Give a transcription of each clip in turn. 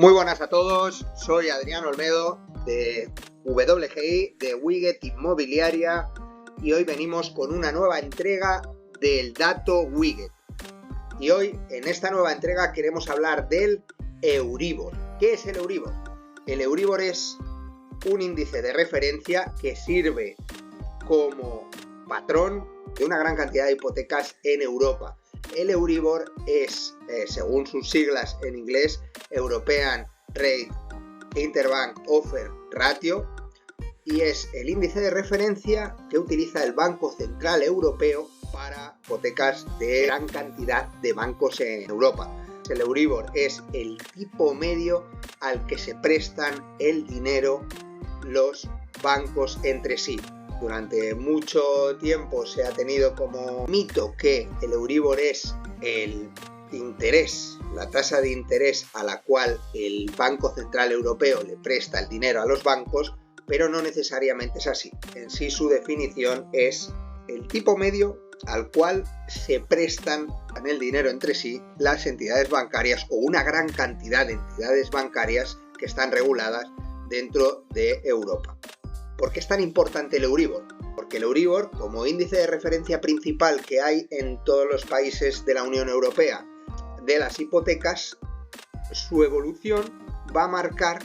Muy buenas a todos, soy Adrián Olmedo de WGI, de Wiget Inmobiliaria, y hoy venimos con una nueva entrega del dato Wiget. Y hoy, en esta nueva entrega, queremos hablar del Euribor. ¿Qué es el Euribor? El Euribor es un índice de referencia que sirve como patrón de una gran cantidad de hipotecas en Europa. El Euribor es, según sus siglas en inglés, European Rate Interbank Offer Ratio, y es el índice de referencia que utiliza el Banco Central Europeo para hipotecas de gran cantidad de bancos en Europa. El Euribor es el tipo medio al que se prestan el dinero los bancos entre sí. Durante mucho tiempo se ha tenido como mito que el Euribor es el interés, la tasa de interés a la cual el Banco Central Europeo le presta el dinero a los bancos, pero no necesariamente es así. En sí, su definición es el tipo medio al cual se prestan el dinero entre sí las entidades bancarias o una gran cantidad de entidades bancarias que están reguladas dentro de Europa. ¿Por qué es tan importante el Euribor? Porque el Euribor, como índice de referencia principal que hay en todos los países de la Unión Europea de las hipotecas, su evolución va a marcar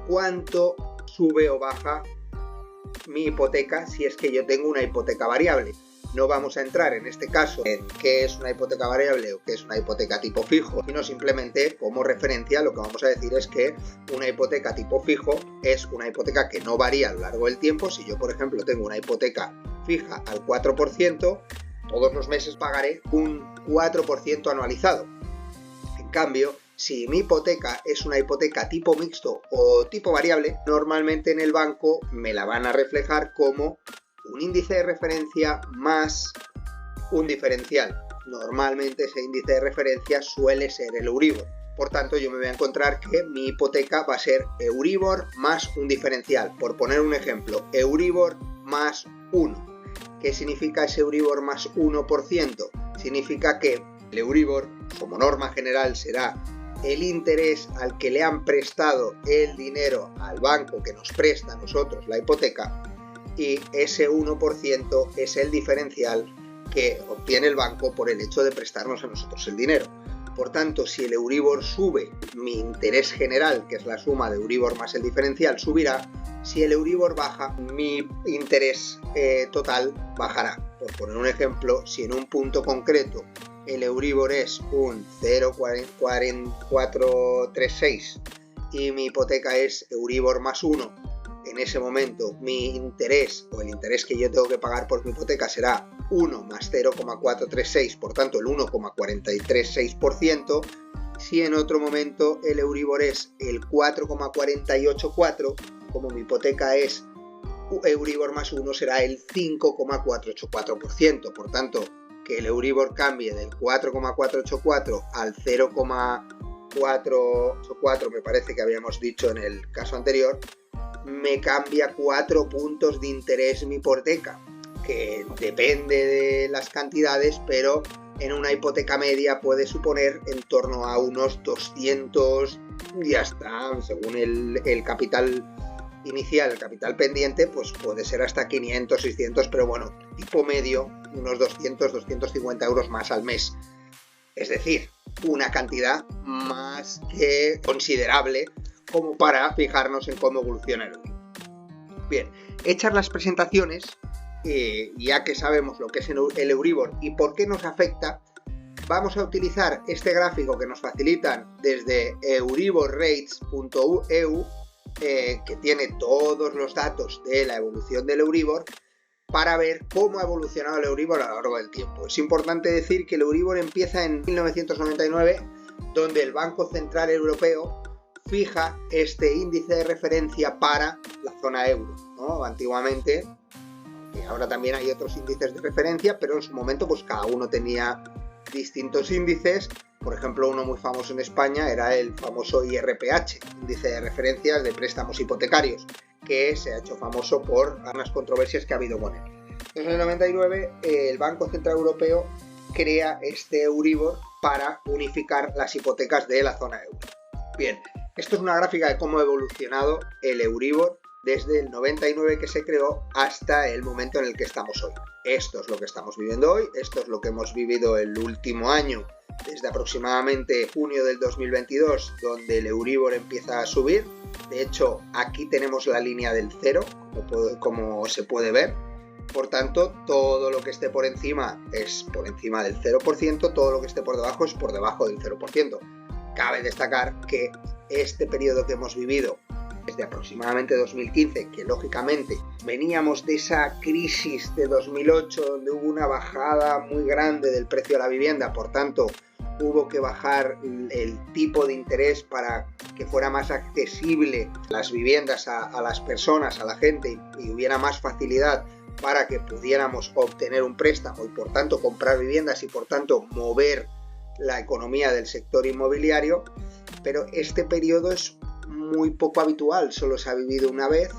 cuánto sube o baja mi hipoteca si es que yo tengo una hipoteca variable. No vamos a entrar en este caso en qué es una hipoteca variable o qué es una hipoteca tipo fijo, sino simplemente como referencia lo que vamos a decir es que una hipoteca tipo fijo es una hipoteca que no varía a lo largo del tiempo. Si yo, por ejemplo, tengo una hipoteca fija al 4%, todos los meses pagaré un 4% anualizado. En cambio, si mi hipoteca es una hipoteca tipo mixto o tipo variable, normalmente en el banco me la van a reflejar como un índice de referencia más un diferencial. Normalmente ese índice de referencia suele ser el Euribor. Por tanto, yo me voy a encontrar que mi hipoteca va a ser Euribor más un diferencial. Por poner un ejemplo, Euribor más 1. ¿Qué significa ese Euribor más 1%? Significa que el Euribor, como norma general, será el interés al que le han prestado el dinero al banco que nos presta a nosotros la hipoteca, y ese 1% es el diferencial que obtiene el banco por el hecho de prestarnos a nosotros el dinero. Por tanto, si el Euribor sube, mi interés general, que es la suma de Euribor más el diferencial, subirá. Si el Euribor baja, mi interés total bajará. Por poner un ejemplo, si en un punto concreto el Euribor es un 0,4436 y mi hipoteca es Euribor más 1, en ese momento mi interés o el interés que yo tengo que pagar por mi hipoteca será 1 más 0,436, por tanto el 1,436%. Si en otro momento el Euribor es el 4,484, como mi hipoteca es Euribor más 1, será el 5,484%. Por tanto, que el Euribor cambie del 4,484 al 0,484, me parece que habíamos dicho en el caso anterior, me cambia 4 puntos de interés mi hipoteca, que depende de las cantidades, pero en una hipoteca media puede suponer en torno a unos 200, y hasta, según el capital inicial, el capital pendiente, pues puede ser hasta 500, 600, pero bueno, tipo medio, unos 200, 250 euros más al mes. Es decir, una cantidad más que considerable como para fijarnos en cómo evoluciona el Euribor. Bien, hechas las presentaciones, ya que sabemos lo que es el Euribor y por qué nos afecta, vamos a utilizar este gráfico que nos facilitan desde euriborrates.eu, que tiene todos los datos de la evolución del Euribor, para ver cómo ha evolucionado el Euribor a lo largo del tiempo. Es importante decir que el Euribor empieza en 1999, donde el Banco Central Europeo fija este índice de referencia para la zona euro, ¿no? Antiguamente, que ahora también hay otros índices de referencia, pero en su momento pues cada uno tenía distintos índices. Por ejemplo, uno muy famoso en España era el famoso IRPH, índice de referencias de préstamos hipotecarios, que se ha hecho famoso por unas controversias que ha habido con él. En el 99 el Banco Central Europeo crea este Euribor para unificar las hipotecas de la zona euro. Bien, Esto es una gráfica de cómo ha evolucionado el Euribor desde el 99 que se creó hasta el momento en el que estamos hoy. Esto es lo que estamos viviendo hoy, esto es lo que hemos vivido el último año, desde aproximadamente junio del 2022, donde el Euribor empieza a subir. De hecho, aquí tenemos la línea del cero, como se puede ver. Por tanto, todo lo que esté por encima es por encima del 0%, todo lo que esté por debajo es por debajo del 0%. Cabe destacar que este periodo que hemos vivido desde aproximadamente 2015, que lógicamente veníamos de esa crisis de 2008 donde hubo una bajada muy grande del precio de la vivienda, por tanto hubo que bajar el tipo de interés para que fuera más accesible las viviendas a las personas, a la gente, y hubiera más facilidad para que pudiéramos obtener un préstamo y por tanto comprar viviendas y por tanto mover la economía del sector inmobiliario. Pero este periodo es muy poco habitual, solo se ha vivido una vez,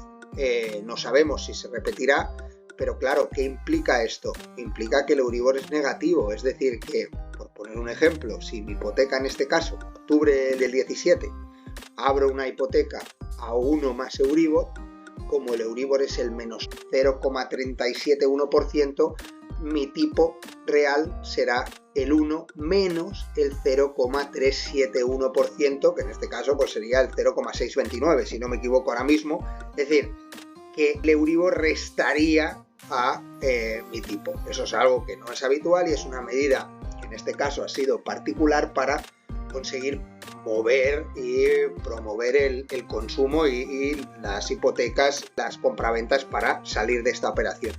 no sabemos si se repetirá, pero claro, ¿qué implica esto? Implica que el Euribor es negativo, es decir, que, por poner un ejemplo, si mi hipoteca en este caso, octubre del 17, abro una hipoteca a 1 más Euribor, como el Euribor es el menos 0,371%, mi tipo real será el 1 menos el 0,371%, que en este caso pues sería el 0,629, si no me equivoco ahora mismo. Es decir, que el Euribor restaría a mi tipo. Eso es algo que no es habitual y es una medida que en este caso ha sido particular para conseguir mover y promover el consumo y las hipotecas, las compraventas para salir de esta operación.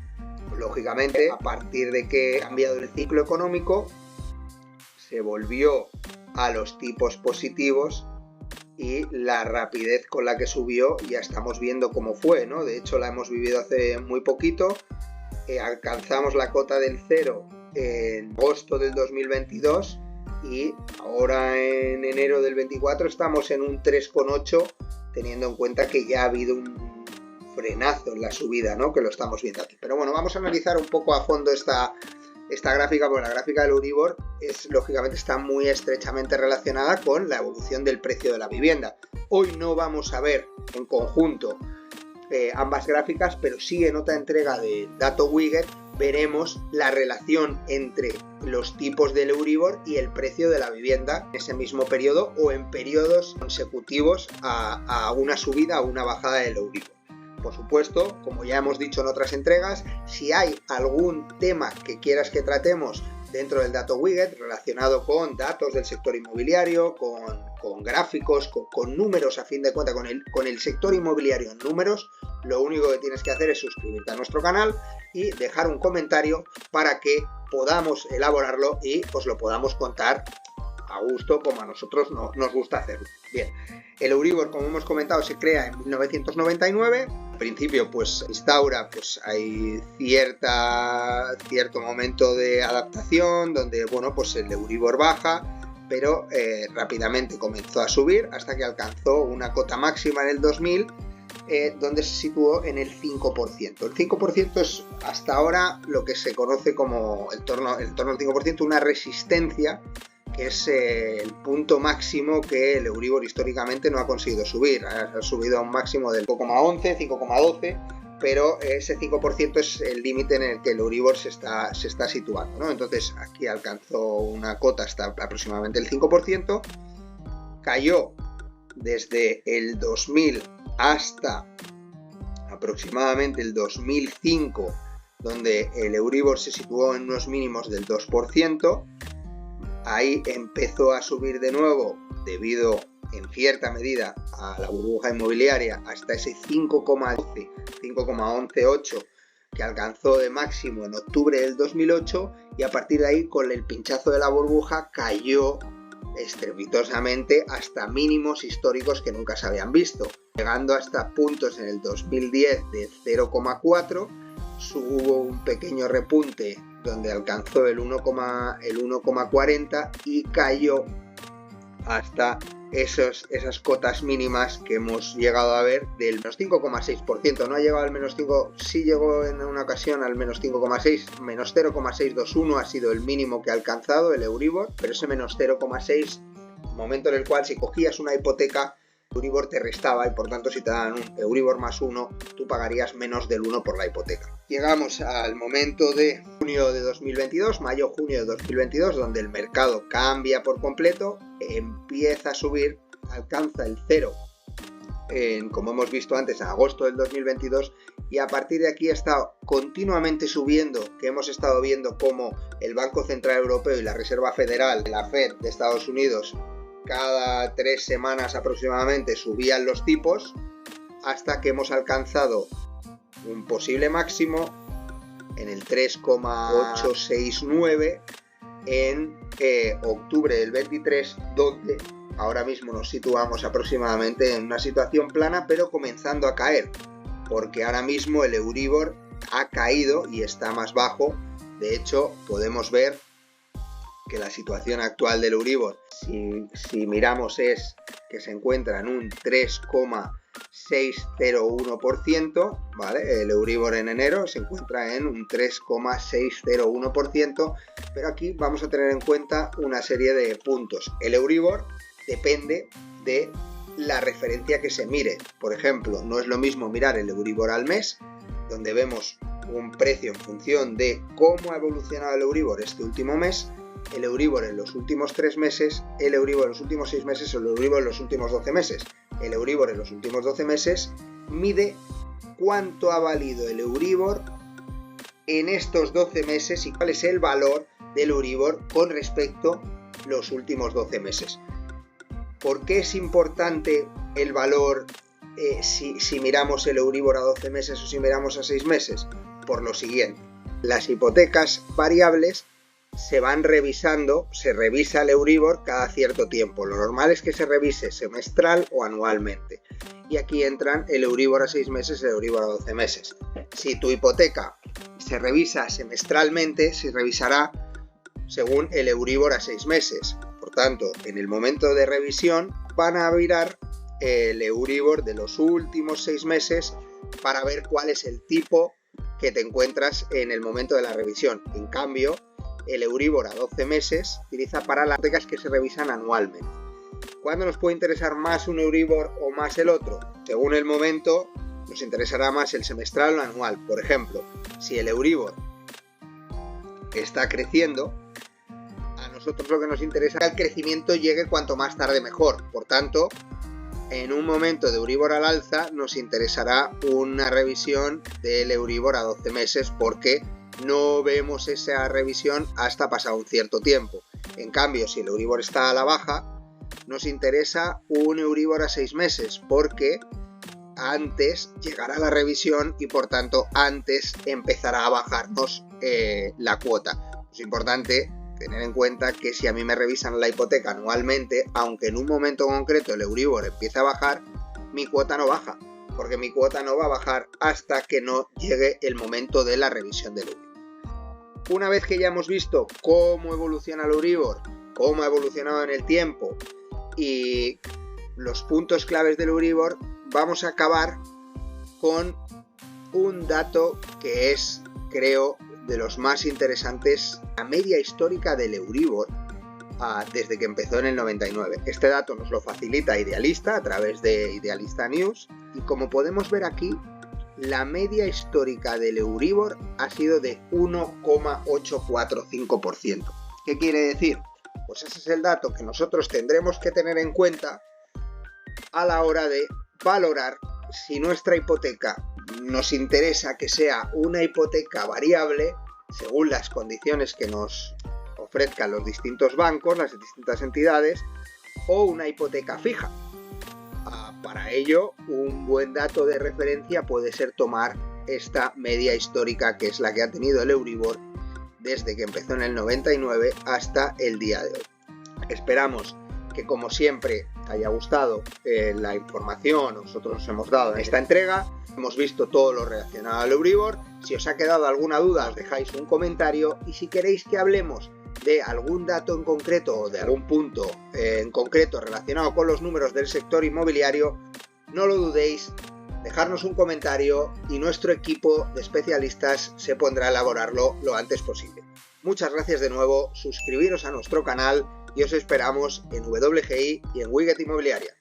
Lógicamente, a partir de que ha cambiado el ciclo económico, se volvió a los tipos positivos y la rapidez con la que subió ya estamos viendo cómo fue, ¿no? De hecho, la hemos vivido hace muy poquito. Alcanzamos la cota del cero en agosto del 2022 y ahora en enero del 24 estamos en un 3,8, teniendo en cuenta que ya ha habido un frenazo en la subida, ¿no? Que lo estamos viendo aquí. Pero bueno, vamos a analizar un poco a fondo esta gráfica, porque la gráfica del Euribor lógicamente está muy estrechamente relacionada con la evolución del precio de la vivienda. Hoy no vamos a ver en conjunto ambas gráficas, pero sí en otra entrega de Dato Wiget veremos la relación entre los tipos del Euribor y el precio de la vivienda en ese mismo periodo o en periodos consecutivos a una subida o una bajada del Euribor. Por supuesto, como ya hemos dicho en otras entregas, si hay algún tema que quieras que tratemos dentro del Dato Wiget relacionado con datos del sector inmobiliario, con gráficos, con números, a fin de cuentas, con el sector inmobiliario en números, lo único que tienes que hacer es suscribirte a nuestro canal y dejar un comentario para que podamos elaborarlo y os lo podamos contar a gusto, como a nosotros nos gusta hacerlo. Bien, el Euribor, como hemos comentado, se crea en 1999. Al principio, pues instaura, pues hay cierto momento de adaptación donde, bueno, pues el Euribor baja, pero rápidamente comenzó a subir hasta que alcanzó una cota máxima en el 2000, donde se situó en el 5%. El 5% es hasta ahora lo que se conoce como el torno al 5%, una resistencia, que es el punto máximo que el Euribor históricamente no ha conseguido subir. Ha subido a un máximo del 5,11, 5,12, pero ese 5% es el límite en el que el Euribor se está situando, ¿no? Entonces aquí alcanzó una cota hasta aproximadamente el 5%, cayó desde el 2000 hasta aproximadamente el 2005, donde el Euribor se situó en unos mínimos del 2%. Ahí empezó a subir de nuevo debido en cierta medida a la burbuja inmobiliaria hasta ese 5,12, 5,118 que alcanzó de máximo en octubre del 2008, y a partir de ahí, con el pinchazo de la burbuja, cayó estrepitosamente hasta mínimos históricos que nunca se habían visto, llegando hasta puntos en el 2010 de 0,4. Hubo un pequeño repunte donde alcanzó el 1,40 y cayó hasta esas cotas mínimas que hemos llegado a ver del menos 5,6%. No ha llegado al menos 5, sí llegó en una ocasión al menos 5,6, menos 0,621 ha sido el mínimo que ha alcanzado el Euribor, pero ese menos 0,6, momento en el cual si cogías una hipoteca Euribor te restaba y por tanto si te dan un Euribor más 1, tú pagarías menos del 1 por la hipoteca. Llegamos al momento de junio de 2022, mayo-junio de 2022, donde el mercado cambia por completo, empieza a subir, alcanza el 0, como hemos visto antes, en agosto del 2022, y a partir de aquí ha estado continuamente subiendo, que hemos estado viendo cómo el Banco Central Europeo y la Reserva Federal, la Fed de Estados Unidos, cada 3 semanas aproximadamente subían los tipos, hasta que hemos alcanzado un posible máximo en el 3,869 en octubre del 23, donde ahora mismo nos situamos aproximadamente en una situación plana, pero comenzando a caer, porque ahora mismo el Euribor ha caído y está más bajo. De hecho, podemos ver que la situación actual del Euribor, si miramos, es que se encuentra en un 3,601%, ¿vale? El Euribor en enero se encuentra en un 3,601%, pero aquí vamos a tener en cuenta una serie de puntos. El Euribor depende de la referencia que se mire. Por ejemplo, no es lo mismo mirar el Euribor al mes, donde vemos un precio en función de cómo ha evolucionado el Euribor este último mes, el Euribor en los últimos 3 meses, el Euribor en los últimos 6 meses o el Euribor en los últimos 12 meses. El Euribor en los últimos 12 meses mide cuánto ha valido el Euribor en estos 12 meses y cuál es el valor del Euribor con respecto a los últimos 12 meses. ¿Por qué es importante el valor si miramos el Euribor a 12 meses o si miramos a 6 meses? Por lo siguiente: las hipotecas variables se van revisando, se revisa el Euribor cada cierto tiempo. Lo normal es que se revise semestral o anualmente. Y aquí entran el Euribor a 6 meses y el Euribor a 12 meses. Si tu hipoteca se revisa semestralmente, se revisará según el Euribor a 6 meses. Por tanto, en el momento de revisión van a mirar el Euribor de los últimos 6 meses para ver cuál es el tipo que te encuentras en el momento de la revisión. En cambio, el Euribor a 12 meses utiliza para las hipotecas que se revisan anualmente. ¿Cuándo nos puede interesar más un Euribor o más el otro? Según el momento, nos interesará más el semestral o el anual. Por ejemplo, si el Euribor está creciendo, a nosotros lo que nos interesa es que el crecimiento llegue cuanto más tarde mejor. Por tanto, en un momento de Euribor al alza nos interesará una revisión del Euribor a 12 meses, porque no vemos esa revisión hasta pasado un cierto tiempo. En cambio, si el Euribor está a la baja, nos interesa un Euribor a 6 meses, porque antes llegará la revisión y por tanto antes empezará a bajarnos la cuota. Es importante tener en cuenta que si a mí me revisan la hipoteca anualmente, aunque en un momento concreto el Euribor empiece a bajar, mi cuota no baja, porque mi cuota no va a bajar hasta que no llegue el momento de la revisión del Euribor. Una vez que ya hemos visto cómo evoluciona el Euribor, cómo ha evolucionado en el tiempo y los puntos claves del Euribor, vamos a acabar con un dato que es, creo, de los más interesantes: la media histórica del Euribor desde que empezó en el 99. Este dato nos lo facilita Idealista a través de Idealista News, y como podemos ver aquí, la media histórica del Euribor ha sido de 1,845%. ¿Qué quiere decir? Pues ese es el dato que nosotros tendremos que tener en cuenta a la hora de valorar si nuestra hipoteca nos interesa que sea una hipoteca variable según las condiciones que nos ofrezcan los distintos bancos, las distintas entidades, o una hipoteca fija. Para ello, un buen dato de referencia puede ser tomar esta media histórica, que es la que ha tenido el Euribor desde que empezó en el 99 hasta el día de hoy. Esperamos que, como siempre, te haya gustado la información que nosotros os hemos dado en esta entrega. Hemos visto todo lo relacionado al Euribor. Si os ha quedado alguna duda, os dejáis un comentario, y si queréis que hablemos de algún dato en concreto o de algún punto en concreto relacionado con los números del sector inmobiliario, no lo dudéis, dejarnos un comentario y nuestro equipo de especialistas se pondrá a elaborarlo lo antes posible. Muchas gracias de nuevo, suscribiros a nuestro canal y os esperamos en WGI y en Wiget Inmobiliaria.